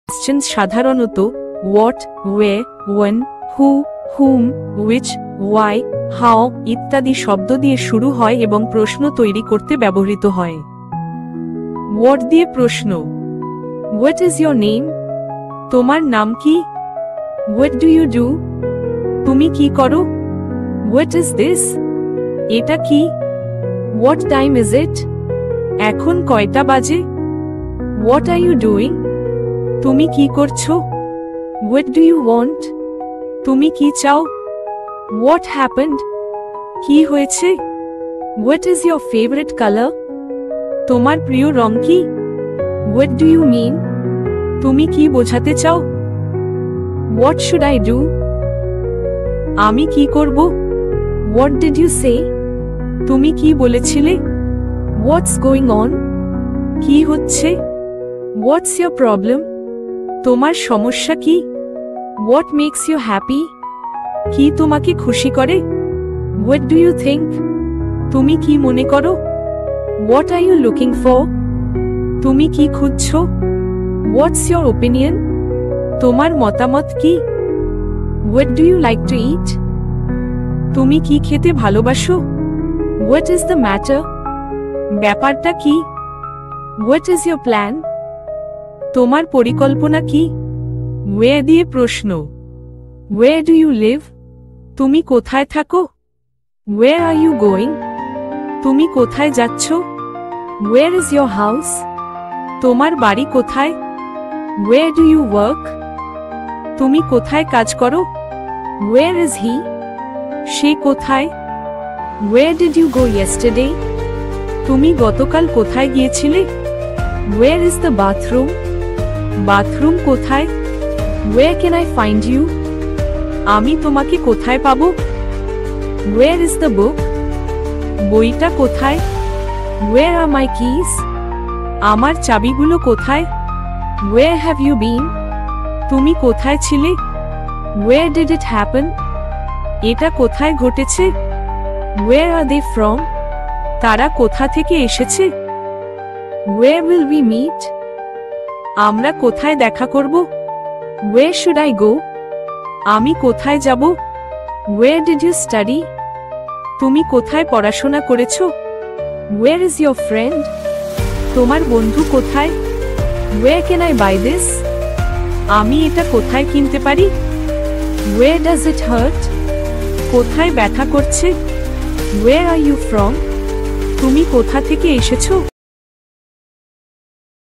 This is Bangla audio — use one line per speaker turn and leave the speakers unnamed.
কোশ্চেন সাধারণত what, where, when, who, whom, which, why, how ইত্যাদি শব্দ দিয়ে শুরু হয় এবং প্রশ্ন তৈরি করতে ব্যবহৃত হয়। হোয়াট দিয়ে প্রশ্ন। What is your name? তোমার নাম কি? What do you do? তুমি কি করো? What is this? এটা কি? What time is it? এখন কয়টা বাজে? What are you doing? তুমি কি করছো? What do you want? তুমি কি চাও? What happened? কি হয়েছে? What is your favourite colour? তোমার প্রিয় রং কি? What do you mean? তুমি কি বোঝাতে চাও? What should I do? আমি কি করব? What did you say? তুমি কি বলেছিলে? What's going on? কি হচ্ছে? What's your problem? তোমার সমস্যা কি? What makes you happy? কি তোমাকে খুশি করে? What do you think? তুমি কি মনে করো? What are you looking for? তুমি কি খুঁজছো? What's your opinion? তোমার মতামত কি? What do you like to eat? তুমি কি খেতে ভালোবাসো? What is the matter? ব্যাপারটা কি? What is your plan? তোমার পরিকল্পনা কি? ওয়ে দিয়ে প্রশ্ন। Where do you live? তুমি কোথায় থাকো? Where are you going? তুমি কোথায় যাচ্ছ? Where is your house? তোমার বাড়ি কোথায়? Where do you work? তুমি কোথায় কাজ করো? Where is he? সে কোথায়? Where did you go yesterday? তুমি গতকাল কোথায় গিয়েছিলে? Where is the bathroom? Bathroom কোথায়? Where can I find you? আমি তোমাকে কোথায় পাবো? Where is the book? বইটা কোথায়? ওয়ের আর মাই কিজ? আমার চাবিগুলো কোথায়? ওয়ের হ্যাভ ইউ বিন? তুমি কোথায় ছিলে? ওয়ের ডিড ইট হ্যাপেন? এটা কোথায় ঘটেছে? ওয়ের আর দে ফ্রম? তারা কোথা থেকে এসেছে? ওয়ের উইল উই মিট? আমরা কোথায় দেখা করব? ওয়ের শুড আই গো? আমি কোথায় যাব? ওয়ের ডিড ইউ স্টাডি? তুমি কোথায় পড়াশোনা করেছো? ওয়ের ইজ ইয়োর ফ্রেন্ড? তোমার বন্ধু কোথায়? Where can I by this? আমি এটা কোথায় কিনতে পারি? ওয়ের ডাজ ইট হার্ট? কোথায় ব্যথা করছে? ওয়ের আর ইউ ফ্রম? তুমি কোথা থেকে এসেছো?